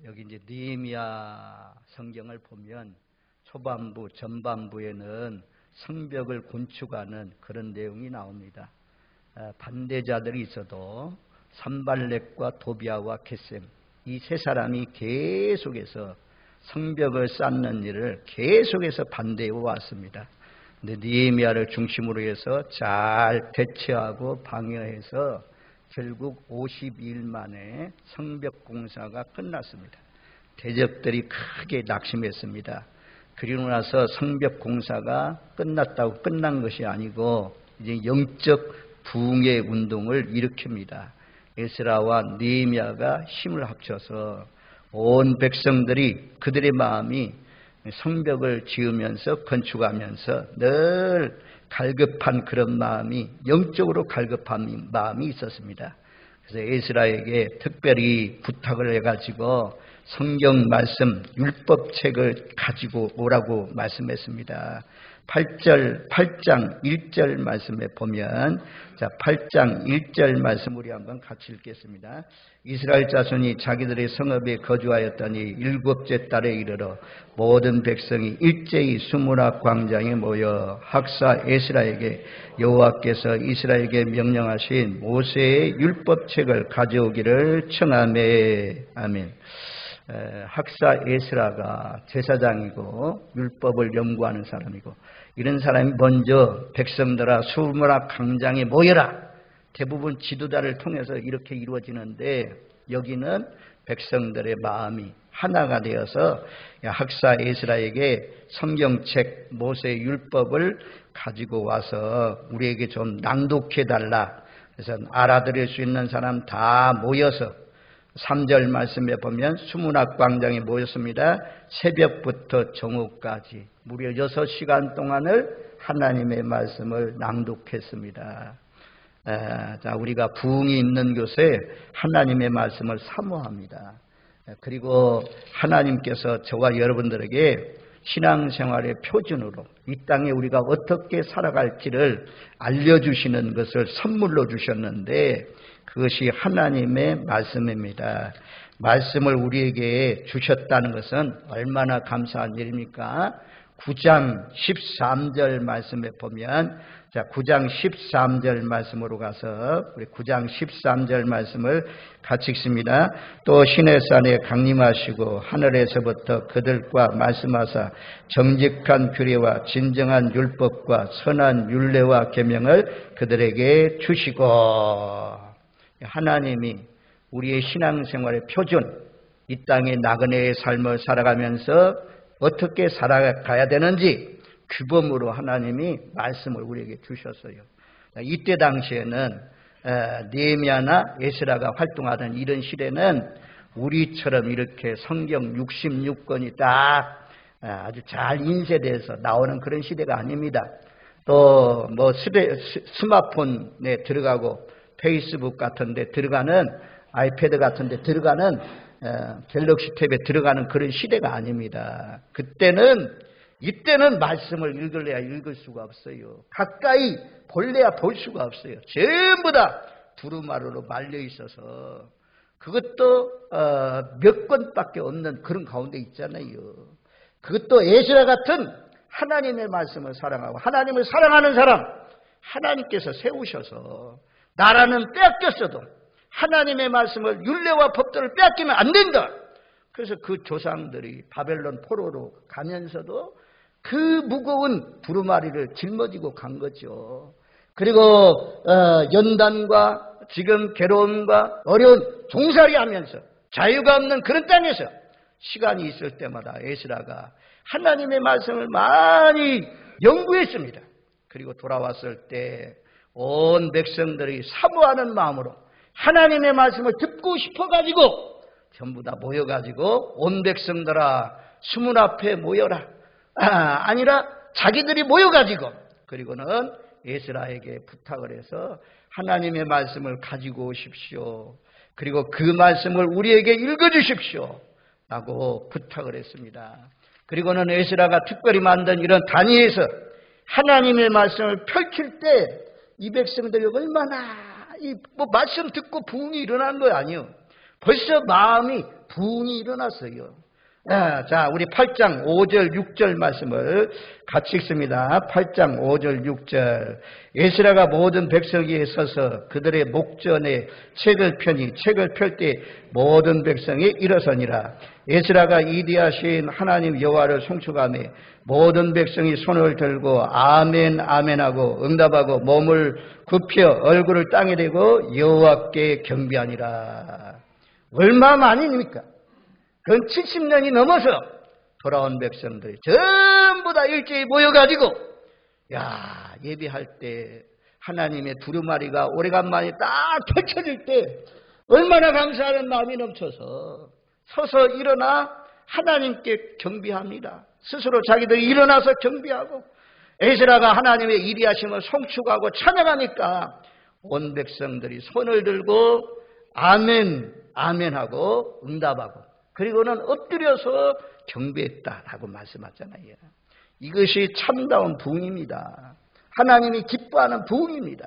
여기 이제 느헤미야 성경을 보면 초반부, 전반부에는 성벽을 건축하는 그런 내용이 나옵니다. 반대자들이 있어도 산발렛과 도비아와 겟셈 이 세 사람이 계속해서 성벽을 쌓는 일을 계속해서 반대해 왔습니다. 근데 느헤미야를 중심으로 해서 잘 대처하고 방어해서 결국 52일 만에 성벽 공사가 끝났습니다. 대적들이 크게 낙심했습니다. 그리고 나서 성벽 공사가 끝났다고 끝난 것이 아니고 이제 영적 부흥의 운동을 일으킵니다. 에스라와 느헤미야가 힘을 합쳐서 온 백성들이 그들의 마음이 성벽을 지으면서 건축하면서 늘 갈급한 그런 마음이 영적으로 갈급한 마음이 있었습니다. 그래서 에스라에게 특별히 부탁을 해가지고 성경 말씀 율법책을 가지고 오라고 말씀했습니다. 8장 1절 말씀에 보면 8장 1절 말씀 우리 한번 같이 읽겠습니다. 이스라엘 자손이 자기들의 성읍에 거주하였더니 7째 달에 이르러 모든 백성이 일제히 수문학 광장에 모여 학사 에스라에게 여호와께서 이스라엘에게 명령하신 모세의 율법책을 가져오기를 청하매. 아멘. 학사 에스라가 제사장이고 율법을 연구하는 사람이고 이런 사람이 먼저 백성들아 수문학 광장에 모여라. 대부분 지도자를 통해서 이렇게 이루어지는데 여기는 백성들의 마음이 하나가 되어서 학사 에스라에게 성경책 모세의 율법을 가지고 와서 우리에게 좀 낭독해달라. 그래서 알아들을 수 있는 사람 다 모여서 3절 말씀에 보면 수문학 광장에 모였습니다. 새벽부터 정오까지 무려 6시간 동안을 하나님의 말씀을 낭독했습니다. 우리가 부흥이 있는 곳에 하나님의 말씀을 사모합니다. 그리고 하나님께서 저와 여러분들에게 신앙생활의 표준으로 이 땅에 우리가 어떻게 살아갈지를 알려주시는 것을 선물로 주셨는데 그것이 하나님의 말씀입니다. 말씀을 우리에게 주셨다는 것은 얼마나 감사한 일입니까? 9장 13절 말씀에 보면 9장 13절 말씀으로 가서 우리 9장 13절 말씀을 같이 읽습니다. 또 시내 산에 강림하시고 하늘에서부터 그들과 말씀하사 정직한 규례와 진정한 율법과 선한 율례와 계명을 그들에게 주시고 하나님이 우리의 신앙생활의 표준 이 땅의 나그네의 삶을 살아가면서 어떻게 살아가야 되는지 규범으로 하나님이 말씀을 우리에게 주셨어요. 이때 당시에는 느헤미야나 에스라가 활동하던 이런 시대는 우리처럼 이렇게 성경 66권이 딱 아주 잘 인쇄돼서 나오는 그런 시대가 아닙니다. 또 뭐 스마트폰에 들어가고 페이스북 같은 데 들어가는 아이패드 같은 데 들어가는 갤럭시 탭에 들어가는 그런 시대가 아닙니다. 이때는 말씀을 읽을래야 읽을 수가 없어요. 가까이 볼래야 볼 수가 없어요. 전부 다 두루마리로 말려 있어서 그것도 몇 권밖에 없는 그런 가운데 있잖아요. 그것도 에스라 같은 하나님의 말씀을 사랑하고 하나님을 사랑하는 사람 하나님께서 세우셔서 나라는 빼앗겼어도 하나님의 말씀을 율례와 법도를 빼앗기면 안 된다. 그래서 그 조상들이 바벨론 포로로 가면서도 그 무거운 두루마리를 짊어지고 간 거죠. 그리고 연단과 지금 괴로움과 어려운 종살이하면서 자유가 없는 그런 땅에서 시간이 있을 때마다 에스라가 하나님의 말씀을 많이 연구했습니다. 그리고 돌아왔을 때 온 백성들이 사모하는 마음으로 하나님의 말씀을 듣고 싶어가지고 전부 다 모여가지고 온 백성들아 수문 앞에 모여라. 아니라 자기들이 모여가지고 그리고는 에스라에게 부탁을 해서 하나님의 말씀을 가지고 오십시오. 그리고 그 말씀을 우리에게 읽어주십시오. 라고 부탁을 했습니다. 그리고는 에스라가 특별히 만든 이런 단위에서 하나님의 말씀을 펼칠 때 이 백성들이 얼마나 말씀 듣고 부흥이 일어난 거 아니에요. 벌써 마음이 부흥이 일어났어요. 자, 우리 8장 5절 6절 말씀을 같이 읽습니다. 8장 5절 6절. 에스라가 모든 백성 위에 서서 그들의 목전에 책을 펴니 책을 펼 때 모든 백성이 일어서니라. 에스라가 이디하신 하나님 여호와를 송축하며 모든 백성이 손을 들고 아멘 아멘하고 응답하고 몸을 굽혀 얼굴을 땅에 대고 여호와께 경배하니라. 얼마 만입니까? 근 70년이 넘어서 돌아온 백성들이 전부 다 일제히 모여가지고 예배할 때 하나님의 두루마리가 오래간만에 딱 펼쳐질 때 얼마나 감사하는 마음이 넘쳐서 서서 일어나 하나님께 경배합니다. 스스로 자기들이 일어나서 경배하고 에스라가 하나님의 이리하심을 송축하고 찬양하니까 온 백성들이 손을 들고 아멘 아멘하고 응답하고 그리고는 엎드려서 경배했다라고 말씀하잖아요. 이것이 참다운 부흥입니다. 하나님이 기뻐하는 부흥입니다.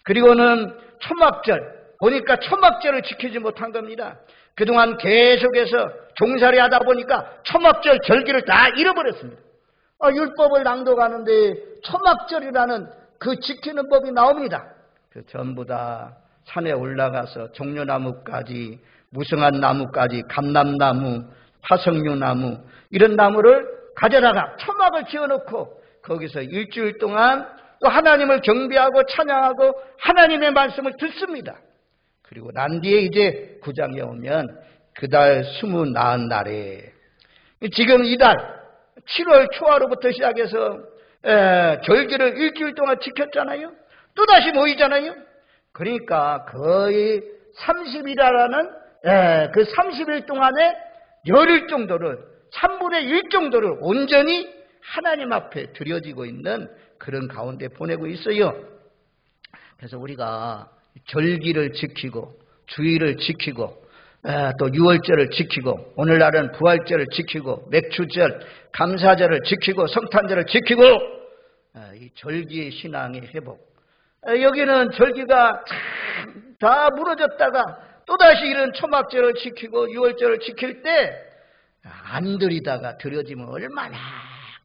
그리고는 초막절, 보니까 초막절을 지키지 못한 겁니다. 그동안 계속해서 종살이 하다 보니까 초막절 절기를 다 잃어버렸습니다. 율법을 낭독하는데 초막절이라는 그 지키는 법이 나옵니다. 그 전부 다 산에 올라가서 종려나무까지 무성한 나무까지 감람나무, 화석류나무 이런 나무를 가져다가 초막을 지어놓고 거기서 일주일 동안 또 하나님을 경배하고 찬양하고 하나님의 말씀을 듣습니다. 그리고 난 뒤에 이제 9장에 오면 그달 29날에 지금 이달 7월 초하루부터 시작해서 절기를 일주일 동안 지켰잖아요. 또다시 모이잖아요. 그러니까 거의 30일이라는 그 30일 동안에 열흘 정도를 3분의 1 정도를 온전히 하나님 앞에 드려지고 있는 그런 가운데 보내고 있어요. 그래서 우리가 절기를 지키고 주일을 지키고 또 유월절을 지키고 오늘날은 부활절을 지키고 맥주절, 감사절을 지키고 성탄절을 지키고 이 절기의 신앙의 회복. 여기는 절기가 다 무너졌다가 또다시 이런 초막절을 지키고 유월절을 지킬 때 안 드리다가 드려지면 얼마나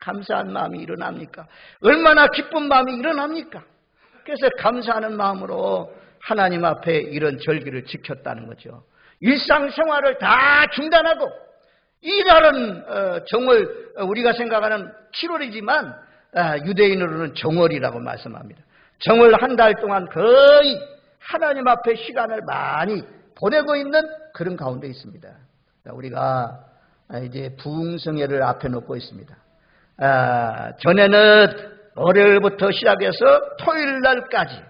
감사한 마음이 일어납니까? 얼마나 기쁜 마음이 일어납니까? 그래서 감사하는 마음으로 하나님 앞에 이런 절기를 지켰다는 거죠. 일상생활을 다 중단하고 이 날은 정월 우리가 생각하는 7월이지만 유대인으로는 정월이라고 말씀합니다. 정월 한 달 동안 거의 하나님 앞에 시간을 많이 보내고 있는 그런 가운데 있습니다. 우리가 이제 부흥성회를 앞에 놓고 있습니다. 전에는 월요일부터 시작해서 토요일 날까지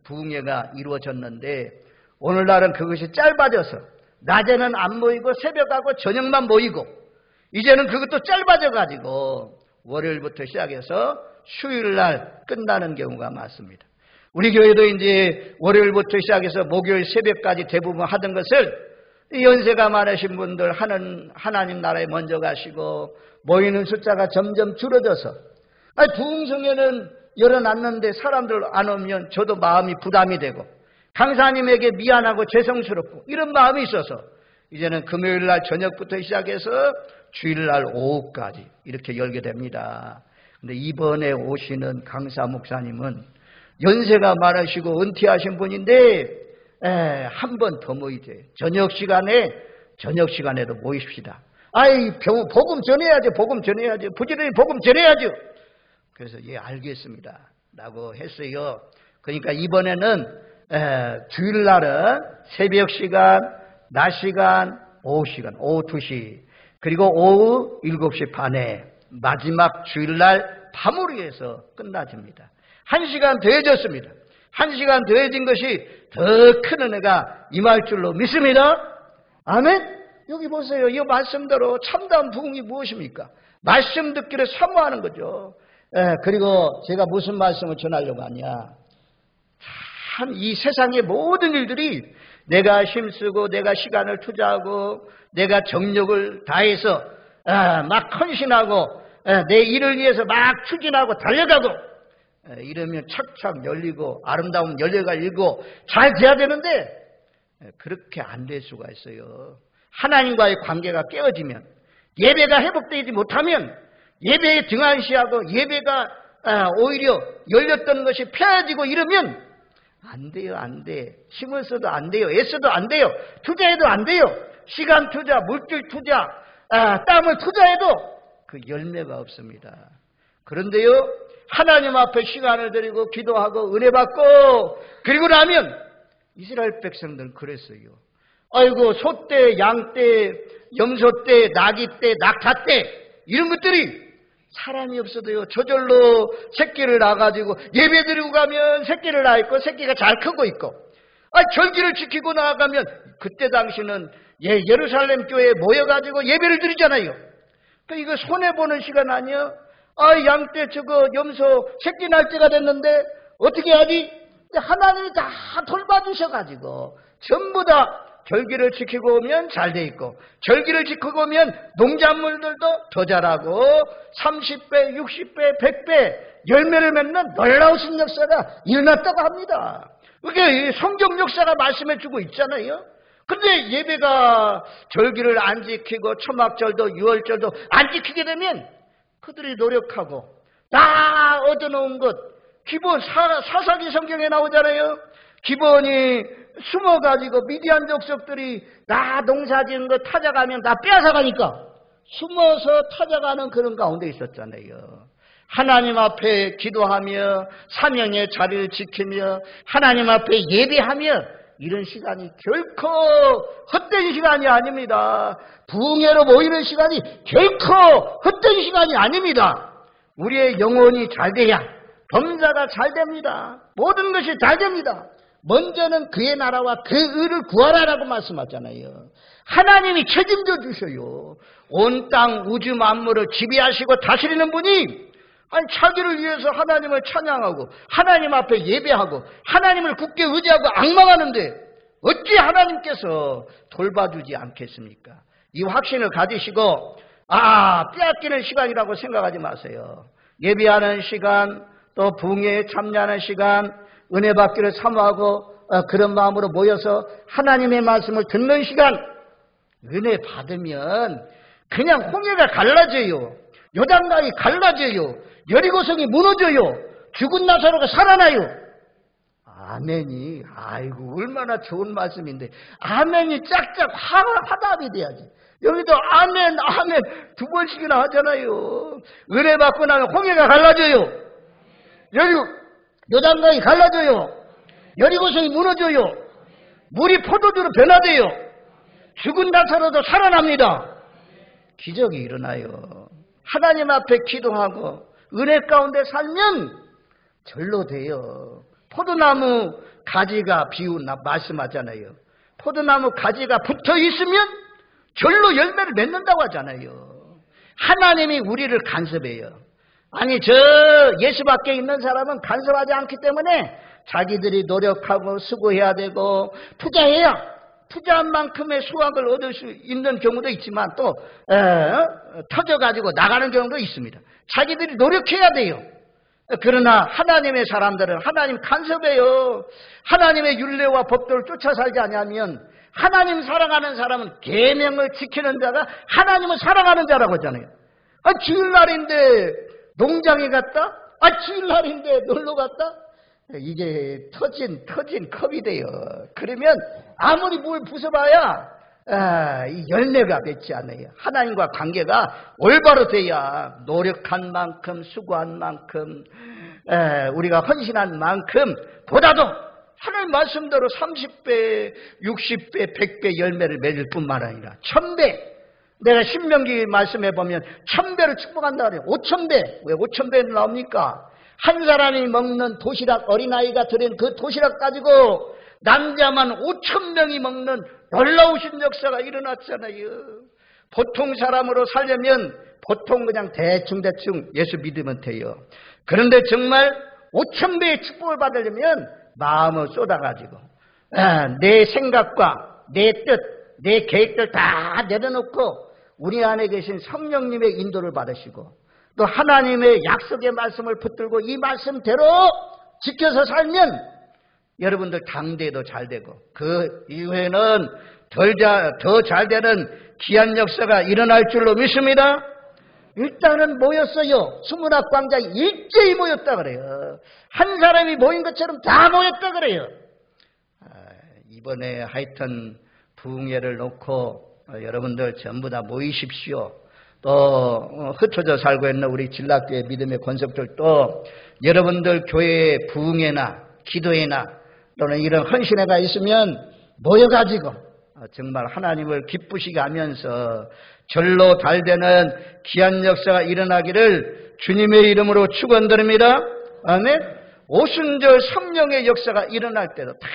부흥회가 이루어졌는데 오늘날은 그것이 짧아져서 낮에는 안 모이고 새벽하고 저녁만 모이고 이제는 그것도 짧아져가지고 월요일부터 시작해서 수요일날 끝나는 경우가 많습니다. 우리 교회도 이제 월요일부터 시작해서 목요일 새벽까지 대부분 하던 것을 연세가 많으신 분들 하나님 나라에 먼저 가시고 모이는 숫자가 점점 줄어져서 부흥성회는 열어놨는데 사람들 안 오면 저도 마음이 부담이 되고 강사님에게 미안하고 죄송스럽고 이런 마음이 있어서 이제는 금요일날 저녁부터 시작해서 주일날 오후까지 이렇게 열게 됩니다. 근데 이번에 오시는 강사 목사님은 연세가 많으시고 은퇴하신 분인데 한 번 더 모이죠. 저녁 시간에도 모이십시다. 복음 전해야죠. 부지런히 복음 전해야죠. 그래서 알겠습니다 라고 했어요. 그러니까 이번에는 주일날은 새벽 시간, 낮 시간, 오후 시간, 오후 2시 그리고 오후 7시 반에 마지막 주일날 밤우리에서 끝나집니다. 1시간 더해졌습니다. 1시간 더해진 것이 더 큰 은혜가 임할 줄로 믿습니다. 아멘? 여기 보세요. 이 말씀대로 참다운 부흥이 무엇입니까? 말씀 듣기를 사모하는 거죠. 그리고 제가 무슨 말씀을 전하려고 하냐. 참 이 세상의 모든 일들이 내가 힘쓰고 내가 시간을 투자하고 내가 정력을 다해서 막 헌신하고 내 일을 위해서 막 추진하고 달려가고 이러면 착착 열리고 아름다운 열려가 일고 잘 돼야 되는데 그렇게 안 될 수가 있어요. 하나님과의 관계가 깨어지면, 예배가 회복되지 못하면, 예배에 등한시하고 예배가 오히려 열렸던 것이 폐해지고 이러면 안 돼요. 안 돼. 힘을 써도 안 돼요. 애써도 안 돼요. 투자해도 안 돼요. 시간 투자, 물질 투자, 땀을 투자해도 그 열매가 없습니다. 그런데요, 하나님 앞에 시간을 들이고 기도하고 은혜 받고 그리고 나면 이스라엘 백성들은 그랬어요. 아이고, 소떼, 양떼, 염소떼, 나귀떼, 낙타떼 이런 것들이 사람이 없어도요, 저절로 새끼를 낳아가지고 예배 드리고 가면 새끼를 낳아 있고 새끼가 잘 크고 있고, 절기를 지키고 나아가면 그때 당시는 예루살렘 교회에 모여가지고 예배를 드리잖아요. 이거 손해보는 시간 아니야? 양떼 저거 염소 새끼 날 때가 됐는데 어떻게 하지? 하나님이 다 돌봐주셔가지고 전부 다 절기를 지키고 오면 잘 돼 있고, 절기를 지키고 오면 농작물들도 더 자라고 30배, 60배, 100배 열매를 맺는 놀라우신 역사가 일어났다고 합니다. 그게 성경 역사가 말씀해 주고 있잖아요. 근데 예배가 절기를 안 지키고 초막절도 유월절도 안 지키게 되면 그들이 노력하고 다 얻어놓은 것, 기본 사사기 성경에 나오잖아요. 기본이 숨어가지고 미디안 족속들이 다 농사지은 거 찾아가면 다 빼앗아가니까 숨어서 찾아가는 그런 가운데 있었잖아요. 하나님 앞에 기도하며 사명의 자리를 지키며 하나님 앞에 예배하며 이런 시간이 결코 헛된 시간이 아닙니다. 부흥회로 모이는 시간이 결코 헛된 시간이 아닙니다. 우리의 영혼이 잘 돼야 범사가 잘 됩니다. 모든 것이 잘 됩니다. 먼저는 그의 나라와 그 의를 구하라라고 말씀하잖아요. 하나님이 책임져 주셔요. 온 땅 우주 만물을 지배하시고 다스리는 분이 자기를 위해서 하나님을 찬양하고 하나님 앞에 예배하고 하나님을 굳게 의지하고 앙망하는데 어찌 하나님께서 돌봐주지 않겠습니까? 이 확신을 가지시고 빼앗기는 시간이라고 생각하지 마세요. 예배하는 시간, 또 부흥회에 참여하는 시간, 은혜 받기를 사모하고 그런 마음으로 모여서 하나님의 말씀을 듣는 시간, 은혜 받으면 그냥 홍해가 갈라져요. 요단강이 갈라져요. 여리고성이 무너져요. 죽은 나사로가 살아나요. 아멘이, 아이고 얼마나 좋은 말씀인데 아멘이 짝짝 화답이 돼야지. 여기도 아멘 아멘 두 번씩이나 하잖아요. 은혜 받고 나면 홍해가 갈라져요. 요단강이 갈라져요. 여리고성이 무너져요. 물이 포도주로 변화돼요. 죽은 나사로도 살아납니다. 기적이 일어나요. 하나님 앞에 기도하고 은혜 가운데 살면 절로 돼요. 포도나무 가지가 비유 말씀하잖아요. 포도나무 가지가 붙어 있으면 절로 열매를 맺는다고 하잖아요. 하나님이 우리를 간섭해요. 저 예수 밖에 있는 사람은 간섭하지 않기 때문에 자기들이 노력하고 수고해야 되고 투자해야 투자한 만큼의 수확을 얻을 수 있는 경우도 있지만 또 터져가지고 나가는 경우도 있습니다. 자기들이 노력해야 돼요. 그러나 하나님의 사람들은 하나님 간섭해요. 하나님의 율례와 법도를 쫓아 살지 않으면 하나님 사랑하는 사람은 계명을 지키는 자가 하나님을 사랑하는 자라고 하잖아요. 주일날인데 농장에 갔다? 주일날인데 놀러 갔다? 이게 터진 컵이 돼요. 그러면 아무리 뭘 부숴봐야 이 열매가 맺지 않아요. 하나님과 관계가 올바로 돼야 노력한 만큼 수고한 만큼 우리가 헌신한 만큼 보다도 하나님 말씀대로 30배, 60배, 100배 열매를 맺을 뿐만 아니라 1000배, 내가 신명기 말씀해 보면 1000배를 축복한다 그래요. 5000배. 왜 5000배는 나옵니까? 한 사람이 먹는 도시락, 어린아이가 들인 그 도시락 가지고 남자만 5000명이 먹는 놀라우신 역사가 일어났잖아요. 보통 사람으로 살려면 보통 그냥 대충 예수 믿으면 돼요. 그런데 정말 5000배의 축복을 받으려면 마음을 쏟아가지고 내 생각과 내 뜻, 내 계획들 다 내려놓고 우리 안에 계신 성령님의 인도를 받으시고 또 하나님의 약속의 말씀을 붙들고 이 말씀대로 지켜서 살면 여러분들 당대도 잘 되고 그 이후에는 더 잘 되는 귀한 역사가 일어날 줄로 믿습니다. 일단은 모였어요. 수문학 광장이 일제히 모였다 그래요. 한 사람이 모인 것처럼 다 모였다 그래요. 이번에 하여튼 부흥회를 놓고 여러분들 전부 다 모이십시오. 또 흩어져 살고 있는 우리 진락교회 믿음의 권속들도 여러분들 교회의 부흥회나 기도회나 또는 이런 헌신회가 있으면 모여가지고 정말 하나님을 기쁘시게 하면서 절로 달되는 귀한 역사가 일어나기를 주님의 이름으로 축원드립니다. 아멘. 오순절 성령의 역사가 일어날 때도 다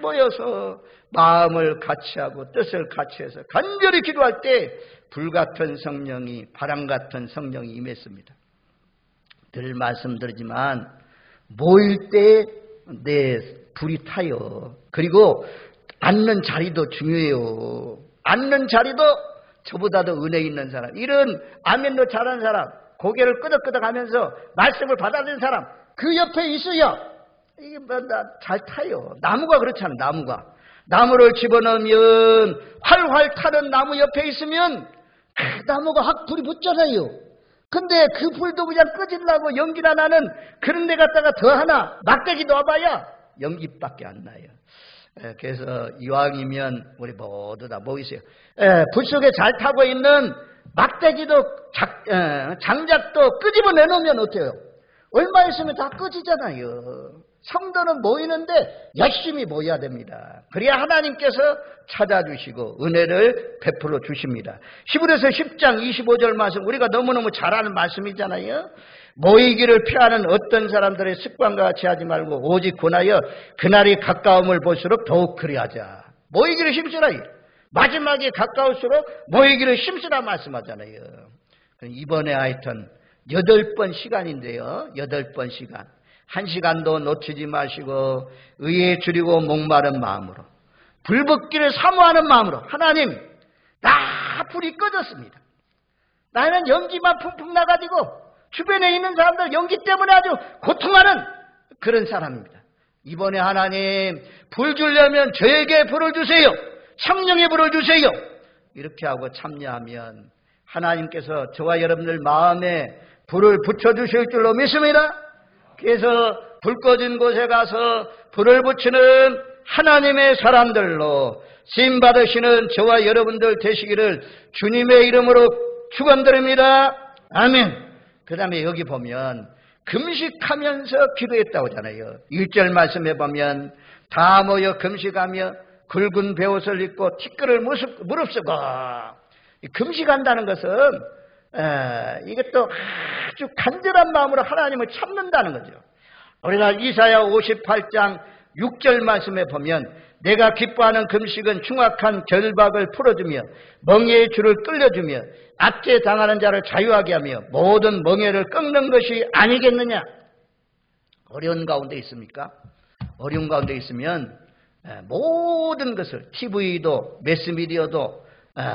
모여서 마음을 같이하고 뜻을 같이해서 간절히 기도할 때 불같은 성령이, 바람같은 성령이 임했습니다. 늘 말씀드리지만 모일 때 내 불이 타요. 그리고 앉는 자리도 중요해요. 앉는 자리도 저보다도 은혜 있는 사람, 이런 아멘도 잘하는 사람, 고개를 끄덕끄덕 하면서 말씀을 받아들이는 사람 그 옆에 있어야 이게 잘 타요. 나무가 그렇잖아요. 나무를 집어넣으면 활활 타는 나무 옆에 있으면 그 나무가 확 불이 붙잖아요. 근데 그 불도 그냥 꺼지려고 연기나 나는 그런 데 갖다가 더 하나 막대기 놓아봐야 연기밖에 안 나요. 그래서 이왕이면 우리 모두 다 모이세요. 불 속에 잘 타고 있는 막대기도 장작도 끄집어 내놓으면 어때요? 얼마 있으면 다 꺼지잖아요. 성도는 모이는데 열심히 모여야 됩니다. 그래야 하나님께서 찾아주시고 은혜를 베풀어 주십니다. 히브리서 10장 25절 말씀, 우리가 너무너무 잘 아는 말씀이잖아요. 모이기를 피하는 어떤 사람들의 습관과 같이 하지 말고 오직 권하여 그날이 가까움을 볼수록 더욱 그리하자. 모이기를 힘쓰라. 마지막에 가까울수록 모이기를 힘쓰라 말씀하잖아요. 이번에 하여튼 8번 시간인데요. 8번 시간. 1시간도 놓치지 마시고 의에 줄이고 목마른 마음으로, 불붙기를 사모하는 마음으로, 하나님 다 불이 꺼졌습니다. 나는 연기만 풍풍 나가지고 주변에 있는 사람들 연기 때문에 아주 고통하는 그런 사람입니다. 이번에 하나님 불 주려면 저에게 불을 주세요. 성령의 불을 주세요. 이렇게 하고 참여하면 하나님께서 저와 여러분들 마음에 불을 붙여주실 줄로 믿습니다. 그래서 불 꺼진 곳에 가서 불을 붙이는 하나님의 사람들로 쓰임 받으시는 저와 여러분들 되시기를 주님의 이름으로 축원드립니다. 아멘. 그 다음에 여기 보면 금식하면서 기도했다고 하잖아요. 1절 말씀해 보면 다 모여 금식하며 굵은 베옷을 입고 티끌을 무릅쓰고. 금식한다는 것은 이것도 아주 간절한 마음으로 하나님을 참는다는 거죠. 우리가 이사야 58장 6절 말씀에 보면 내가 기뻐하는 금식은 흉악한 결박을 풀어주며 멍에의 줄을 끌려주며 압제 당하는 자를 자유하게 하며 모든 멍에를 꺾는 것이 아니겠느냐. 어려운 가운데 있습니까? 어려운 가운데 있으면 모든 것을 TV도 매스미디어도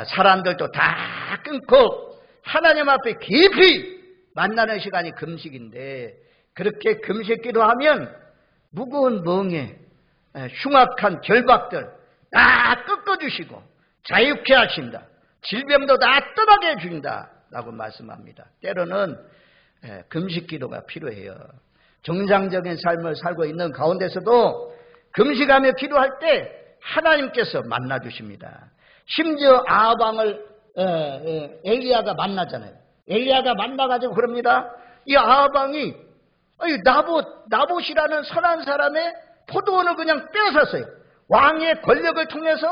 사람들도 다 끊고 하나님 앞에 깊이 만나는 시간이 금식인데, 그렇게 금식 기도하면 무거운 멍에 흉악한 결박들 다 꺾어주시고 자유케 하신다. 질병도 다 떠나게 해준다 라고 말씀합니다. 때로는 금식 기도가 필요해요. 정상적인 삶을 살고 있는 가운데서도 금식하며 기도할 때 하나님께서 만나주십니다. 심지어 아합왕을 엘리야가 만나잖아요. 엘리야가 만나가지고 그럽니다. 이 아합왕이 나봇이라는 선한 사람의 포도원을 그냥 빼앗았어요. 왕의 권력을 통해서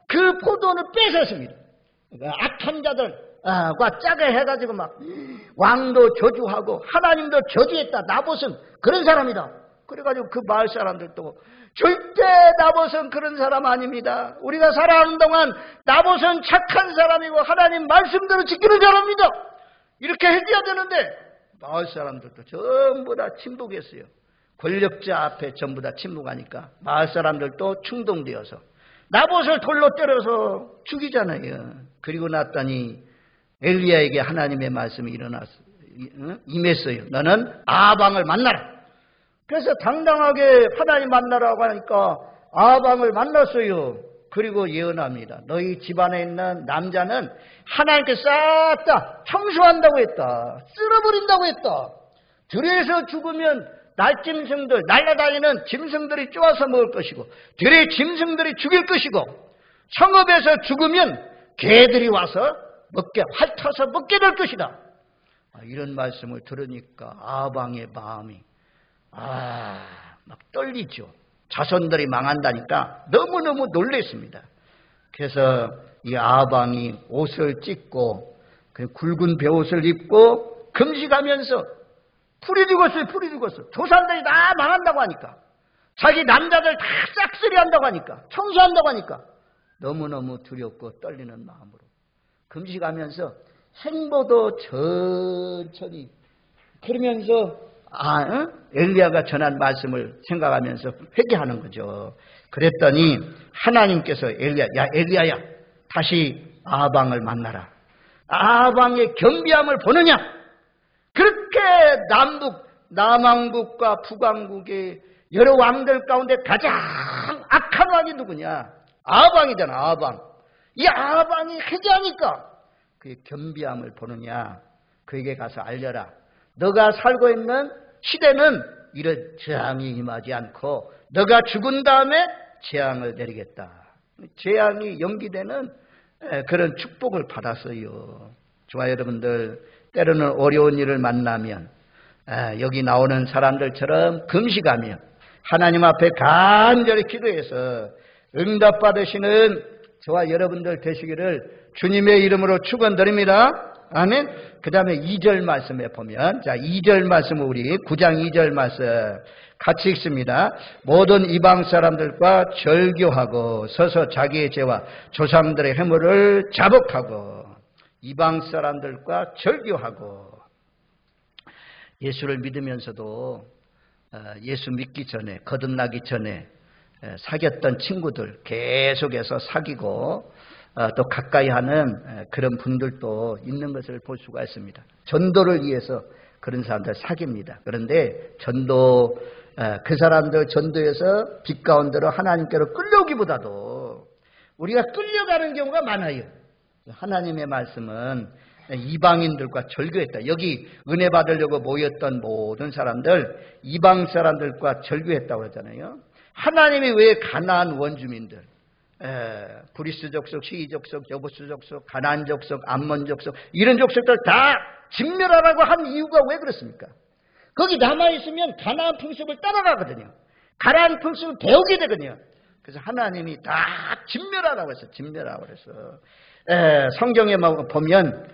그 포도원을 뺏었습니다. 악한 자들과 짜게 해가지고 막 왕도 저주하고 하나님도 저주했다. 나봇은 그런 사람이다. 그래가지고 그 마을 사람들도 절대 나봇은 그런 사람 아닙니다. 우리가 살아가는 동안 나봇은 착한 사람이고 하나님 말씀대로 지키는 사람입니다. 이렇게 해줘야 되는데 마을 사람들도 전부 다 침묵했어요. 권력자 앞에 전부 다 침묵하니까 마을 사람들도 충동되어서 나봇을 돌로 때려서 죽이잖아요. 그리고 났더니 엘리야에게 하나님의 말씀이 임했어요. 너는 아합왕을 만나라. 그래서 당당하게 하나님 만나라고 하니까 아합왕을 만났어요. 그리고 예언합니다. 너희 집안에 있는 남자는 하나님께서 싹 다 청소한다고 했다. 쓸어버린다고 했다. 들에서 죽으면 날짐승들, 날아다니는 짐승들이 쪼아서 먹을 것이고 들의 짐승들이 죽일 것이고 성읍에서 죽으면 개들이 와서 핥아서 먹게 될 것이다. 이런 말씀을 들으니까 아방의 마음이 막 떨리죠. 자손들이 망한다니까 너무너무 놀랬습니다. 그래서 이 아방이 옷을 찢고 굵은 베옷을 입고 금식하면서 풀이 죽었어요. 풀이 죽었어. 조상들이 다 망한다고 하니까, 자기 남자들 다 싹쓸이 한다고 하니까, 청소한다고 하니까 너무너무 두렵고 떨리는 마음으로 금식하면서 행보도 천천히 그러면서 엘리야가 전한 말씀을 생각하면서 회개하는 거죠. 그랬더니 하나님께서 엘리야야 다시 아방을 만나라. 아방의 겸비함을 보느냐? 그렇게 남왕국과 북왕국의 여러 왕들 가운데 가장 악한 왕이 누구냐? 아방이잖아. 아방. 이 아방이 회개하니까 그의 겸비함을 보느냐? 그에게 가서 알려라. 너가 살고 있는 시대는 이런 재앙이 임하지 않고 너가 죽은 다음에 재앙을 내리겠다. 재앙이 연기되는 그런 축복을 받았어요. 좋아요, 여러분들. 때로는 어려운 일을 만나면 여기 나오는 사람들처럼 금식하며 하나님 앞에 간절히 기도해서 응답받으시는 저와 여러분들 되시기를 주님의 이름으로 축원드립니다. 아멘. 그 다음에 2절 말씀에 보면, 자, 2절 말씀을 우리 9장 2절 말씀 같이 읽습니다. 모든 이방 사람들과 절교하고 서서 자기의 죄와 조상들의 해물을 자복하고, 이방 사람들과 절교하고. 예수를 믿으면서도 예수 믿기 전에, 거듭나기 전에 사귀었던 친구들 계속해서 사귀고 또 가까이 하는 그런 분들도 있는 것을 볼 수가 있습니다. 전도를 위해서 그런 사람들 사깁니다. 그런데 전도, 그 사람들 전도에서 빛 가운데로 하나님께로 끌려오기보다도 우리가 끌려가는 경우가 많아요. 하나님의 말씀은 이방인들과 절교했다. 여기 은혜 받으려고 모였던 모든 사람들, 이방 사람들과 절교했다고 그러잖아요. 하나님이 왜 가나안 원주민들, 브리스 족속, 시기 족속, 여부스 족속, 가나안 족속, 암몬 족속, 이런 족속들 다 진멸하라고 한 이유가 왜 그렇습니까? 거기 남아있으면 가나안 풍습을 따라가거든요. 가나안 풍습을 배우게 되거든요. 그래서 하나님이 다 진멸하라고 했어요. 진멸하라고 해서 성경에 보면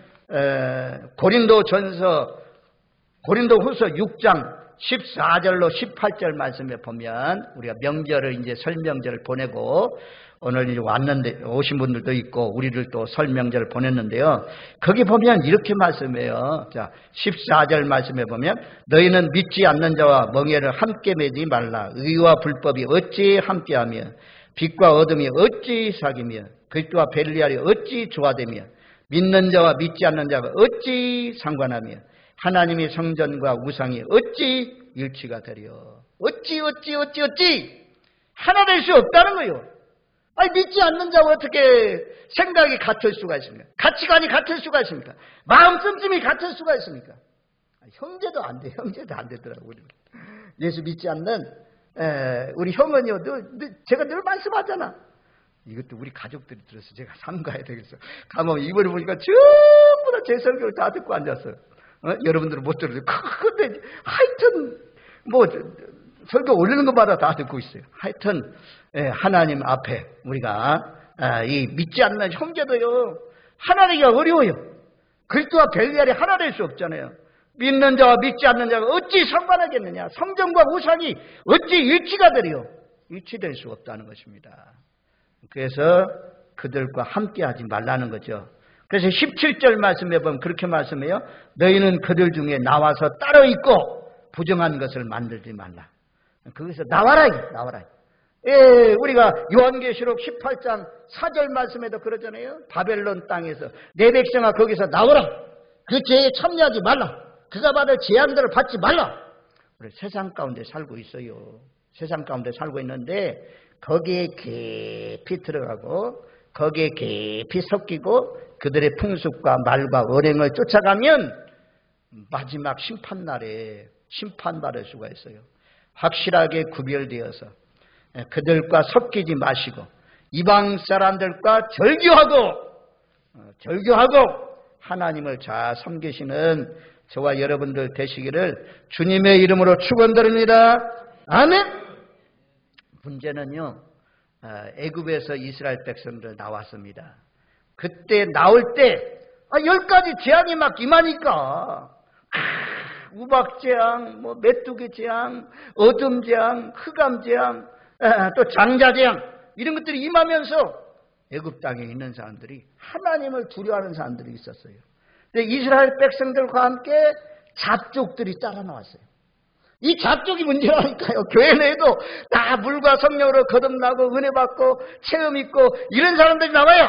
고린도후서 6장 14절로 18절 말씀에 보면 우리가 명절을 이제 설명절을 보내고 오늘 이제 왔는데 오신 분들도 있고 우리를 또 설명절을 보냈는데요. 거기 보면 이렇게 말씀해요. 자, 14절 말씀에 보면 너희는 믿지 않는 자와 멍에를 함께 매지 말라. 의와 불법이 어찌 함께하며 빛과 어둠이 어찌 사귀며 그리스도와 벨리알이 어찌 조화되며 믿는 자와 믿지 않는 자가 어찌 상관하며 하나님의 성전과 우상이 어찌 일치가 되려. 어찌 하나 될 수 없다는 거예요. 아니, 믿지 않는 자와 어떻게 생각이 같을 수가 있습니까? 가치관이 같을 수가 있습니까? 마음 씀씀이 같을 수가 있습니까? 형제도 안 돼. 형제도 안 되더라고요. 예수 믿지 않는 우리 형은요, 제가 늘 말씀하잖아. 이것도 우리 가족들이 들어서 제가 삼가야 되겠어. 가면 이번에 보니까 전부 다 제 설교를 다 듣고 앉았어요. 여러분들은 못 들어요. 근데 하여튼 뭐 설교 올리는 것마다 다 듣고 있어요. 하여튼 하나님 앞에 우리가 이 믿지 않는 형제도요 하나 되기가 어려워요. 그리스도와 벨리알이 하나 될 수 없잖아요. 믿는 자와 믿지 않는 자가 어찌 상관하겠느냐. 성전과 우상이 어찌 일치가 되려. 일치될 수 없다는 것입니다. 그래서 그들과 함께하지 말라는 거죠. 그래서 17절 말씀에 보면 그렇게 말씀해요. 너희는 그들 중에 나와서 따로 있고 부정한 것을 만들지 말라. 거기서 나와라. 우리가 요한계시록 18장 4절 말씀에도 그러잖아요. 바벨론 땅에서 내 백성아 거기서 나오라. 그 죄에 참여하지 말라. 그가 받을 재앙들을 받지 말라. 우리 세상 가운데 살고 있어요. 세상 가운데 살고 있는데 거기에 깊이 들어가고 거기에 깊이 섞이고 그들의 풍습과 말과 언행을 쫓아가면 마지막 심판날에 심판받을 수가 있어요. 확실하게 구별되어서 그들과 섞이지 마시고 이방 사람들과 절교하고 하나님을 잘 섬기시는 저와 여러분들 되시기를 주님의 이름으로 축원드립니다. 아멘. 문제는요, 애굽에서 이스라엘 백성들 나왔습니다. 그때 나올 때 10가지 재앙이 막 임하니까 우박재앙, 메뚜기재앙, 어둠재앙, 흑암재앙, 또 장자재앙 이런 것들이 임하면서 애굽 땅에 있는 사람들이 하나님을 두려워하는 사람들이 있었어요. 근데 이스라엘 백성들과 함께 잡족들이 따라 나왔어요. 이 잡족이 문제라니까요. 교회 내에도 다 물과 성령으로 거듭나고 은혜 받고 체험 있고 이런 사람들이 나와요.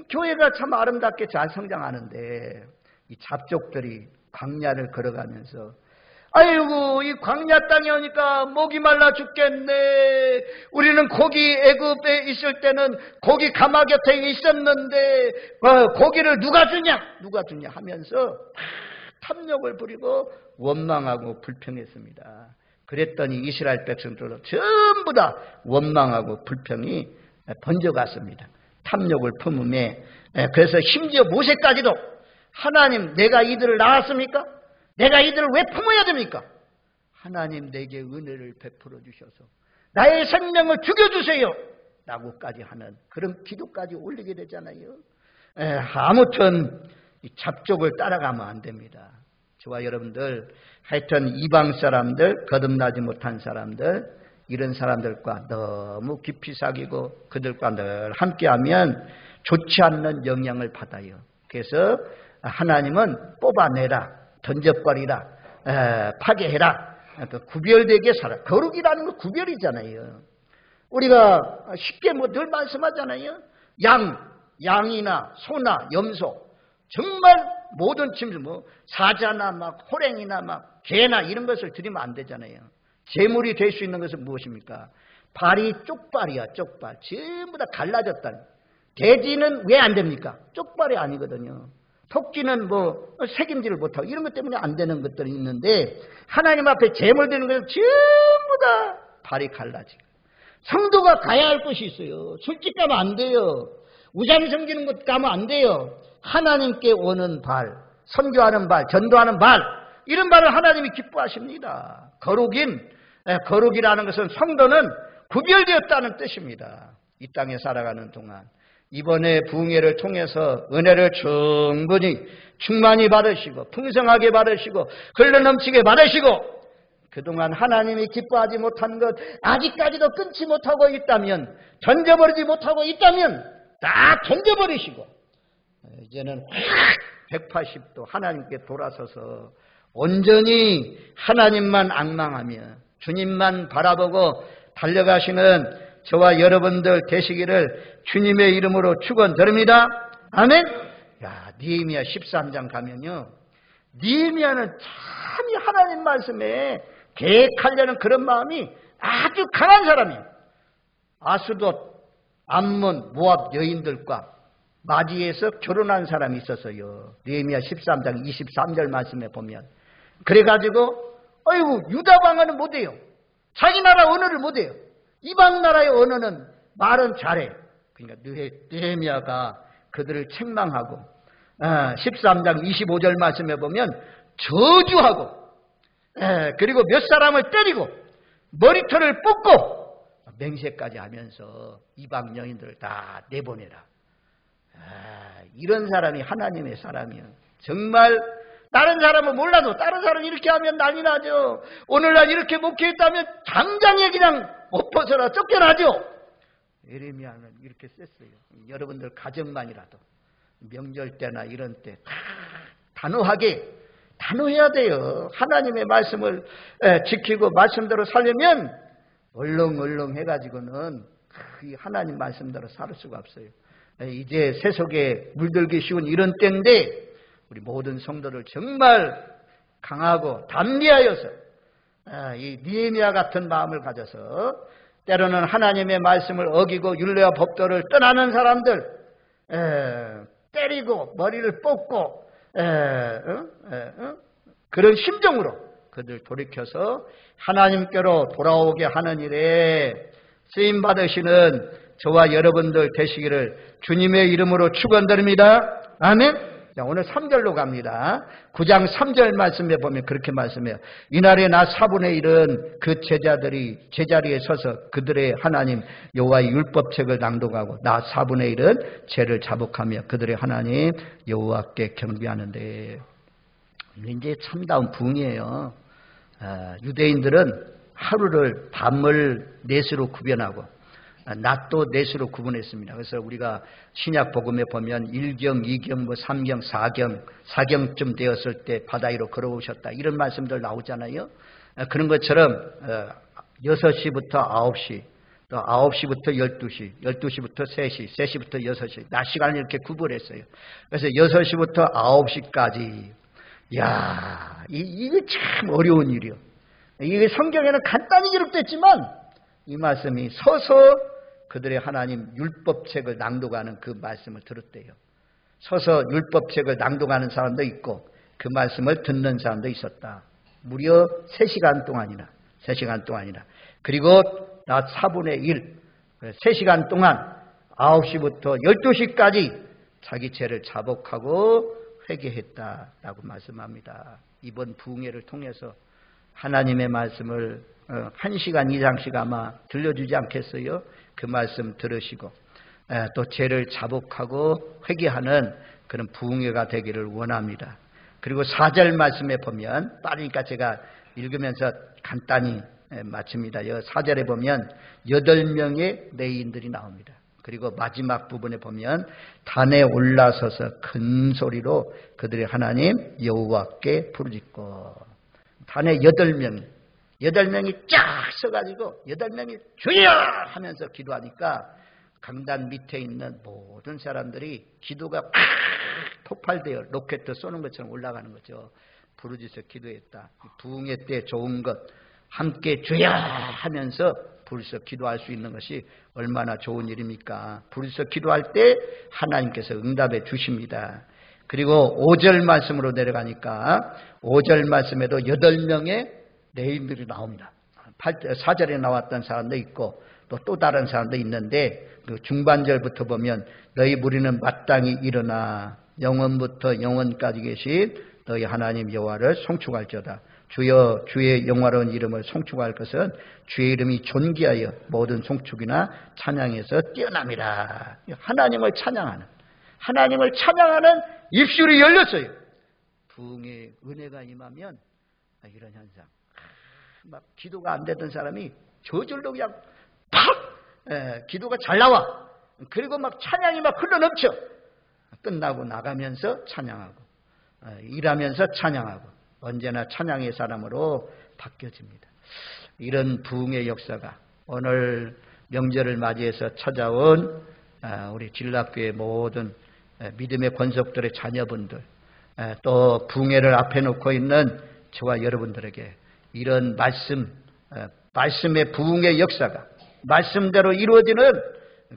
교회가 참 아름답게 잘 성장하는데 이 잡족들이 광야를 걸어가면서 아이고 이 광야 땅에 오니까 목이 말라 죽겠네. 우리는 고기 애굽에 있을 때는 고기 가마 곁에 있었는데 고기를 누가 주냐 하면서 탐욕을 부리고 원망하고 불평했습니다. 그랬더니 이스라엘 백성들도 전부 다 원망하고 불평이 번져갔습니다. 탐욕을 품음에. 그래서 심지어 모세까지도 하나님 내가 이들을 낳았습니까? 내가 이들을 왜 품어야 됩니까? 하나님 내게 은혜를 베풀어 주셔서 나의 생명을 죽여주세요 라고까지 하는 그런 기도까지 올리게 되잖아요. 아무튼 이 잡족을 따라가면 안 됩니다. 저와 여러분들 하여튼 이방 사람들, 거듭나지 못한 사람들 이런 사람들과 너무 깊이 사귀고 그들과 늘 함께하면 좋지 않는 영향을 받아요. 그래서 하나님은 뽑아내라, 던져버리라, 파괴해라, 구별되게 살아. 거룩이라는 건 구별이잖아요. 우리가 쉽게 늘 말씀하잖아요. 양이나 소나 염소 정말 모든 짐승 사자나 호랭이나 개나 이런 것을 드리면 안 되잖아요. 제물이 될 수 있는 것은 무엇입니까? 발이 쪽발이야. 쪽발 전부 다 갈라졌다. 돼지는 왜 안 됩니까? 쪽발이 아니거든요. 토끼는 색임질을 못하고 이런 것 때문에 안 되는 것들이 있는데 하나님 앞에 제물 드리는 것은 전부 다 발이 갈라지고 성도가 가야 할 것이 있어요. 술집 가면 안 돼요. 우상 섬기는 곳 가면 안 돼요. 하나님께 오는 발, 선교하는 발, 전도하는 발 이런 발을 하나님이 기뻐하십니다. 거룩이라는 것은 성도는 구별되었다는 뜻입니다. 이 땅에 살아가는 동안 이번에 부흥회를 통해서 은혜를 충만히 받으시고 풍성하게 받으시고 흘러넘치게 받으시고 그동안 하나님이 기뻐하지 못한 것 아직까지도 끊지 못하고 있다면 던져버리지 못하고 있다면 다 던져버리시고 이제는 180도 하나님께 돌아서서 온전히 하나님만 앙망하며 주님만 바라보고 달려가시는 저와 여러분들 되시기를 주님의 이름으로 축원드립니다. 아멘. 느헤미야 13장 가면요. 느헤미야는 참 하나님 말씀에 계획하려는 그런 마음이 아주 강한 사람이에요. 아스돗, 암몬, 모압 여인들과 맞이해서 결혼한 사람이 있었어요. 느헤미야 13장 23절 말씀에 보면 그래가지고 아이고 유다 방언은 못해요. 자기 나라 언어를 못해요. 이방 나라의 언어는 말은 잘해. 그러니까 느헤미야가 그들을 책망하고 13장 25절 말씀에 보면 저주하고 그리고 몇 사람을 때리고 머리털을 뽑고 맹세까지 하면서 이방 여인들을 다 내보내라. 이런 사람이 하나님의 사람이요. 정말 다른 사람은 몰라도 다른 사람은 이렇게 하면 난리 나죠. 오늘날 이렇게 목회했다면 당장에 그냥 엎어서라 쫓겨나죠. 예레미야는 이렇게 썼어요. 여러분들 가정만이라도 명절 때나 이런 때 단호해야 돼요. 하나님의 말씀을 지키고 말씀대로 살려면 얼렁얼렁 해가지고는 하나님 말씀대로 살 수가 없어요. 이제 세속에 물들기 쉬운 이런 때인데 우리 모든 성도를 정말 강하고 담대하여서 이 느헤미야 같은 마음을 가져서 때로는 하나님의 말씀을 어기고 율례와 법도를 떠나는 사람들, 때리고 머리를 뽑고 그런 심정으로 그들 돌이켜서 하나님께로 돌아오게 하는 일에 쓰임받으시는 저와 여러분들 되시기를 주님의 이름으로 축원드립니다. 아멘. 자, 오늘 3절로 갑니다. 9장 3절 말씀에 보면 그렇게 말씀해요. 이날에 나 4분의 1은 그 제자들이 제자리에 서서 그들의 하나님 여호와의 율법책을 낭독하고 나 4분의 1은 죄를 자복하며 그들의 하나님 여호와께 경배하는데, 이제 참다운 부흥이에요. 유대인들은 하루를 밤을 넷으로 구별하고 낮도 넷으로 구분했습니다. 그래서 우리가 신약 복음에 보면 1경, 2경, 3경, 4경쯤 되었을 때 바다 위로 걸어오셨다, 이런 말씀들 나오잖아요. 그런 것처럼 6시부터 9시, 또 9시부터 12시, 12시부터 3시, 3시부터 6시, 낮 시간을 이렇게 구분했어요. 그래서 6시부터 9시까지. 야, 이게 참 어려운 일이요. 이게 성경에는 간단히 기록됐지만 이 말씀이 서서 그들의 하나님 율법책을 낭독하는 그 말씀을 들었대요. 서서 율법책을 낭독하는 사람도 있고 그 말씀을 듣는 사람도 있었다. 무려 3시간 동안이나. 그리고 낮 4분의 1, 3시간 동안 9시부터 12시까지 자기 죄를 자복하고 회개했다라고 말씀합니다. 이번 부흥회를 통해서 하나님의 말씀을 1시간 이상씩 아마 들려주지 않겠어요? 그 말씀 들으시고 또 죄를 자복하고 회개하는 그런 부흥회가 되기를 원합니다. 그리고 4절 말씀에 보면, 빠르니까 제가 읽으면서 간단히 마칩니다. 4절에 보면 8명의 레위인들이 나옵니다. 그리고 마지막 부분에 보면 단에 올라서서 큰 소리로 그들의 하나님 여호와께 부르짖고, 단에 8명이 쫙 서가지고 8명이 주여 하면서 기도하니까 강단 밑에 있는 모든 사람들이 기도가 폭발되어 로켓 쏘는 것처럼 올라가는 거죠. 부르짖어 기도했다. 부흥회 때 좋은 것, 함께 주여 하면서 부르짖어 기도할 수 있는 것이 얼마나 좋은 일입니까? 부르짖어 기도할 때 하나님께서 응답해 주십니다. 그리고 5절 말씀으로 내려가니까 5절 말씀에도 8명의 레위인들이 나옵니다. 4절에 나왔던 사람도 있고 또 다른 사람도 있는데, 그 중반절부터 보면 너희 무리는 마땅히 일어나 영원부터 영원까지 계신 너희 하나님 여호와를 송축할지어다. 주여 주의 영화로운 이름을 송축할 것은 주의 이름이 존귀하여 모든 송축이나 찬양에서 뛰어남이라. 하나님을 찬양하는 입술이 열렸어요. 부흥의 은혜가 임하면 이런 현상, 막 기도가 안 되던 사람이 저절로 그냥 팍 기도가 잘 나와. 그리고 막 찬양이 막 흘러넘쳐. 끝나고 나가면서 찬양하고 일하면서 찬양하고 언제나 찬양의 사람으로 바뀌어집니다. 이런 부흥의 역사가 오늘 명절을 맞이해서 찾아온 우리 진락교회 모든 믿음의 권속들의 자녀분들, 또 부흥회를 앞에 놓고 있는 저와 여러분들에게 이런 말씀의 부흥의 역사가 말씀대로 이루어지는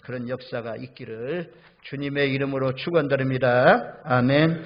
그런 역사가 있기를 주님의 이름으로 축원드립니다. 아멘.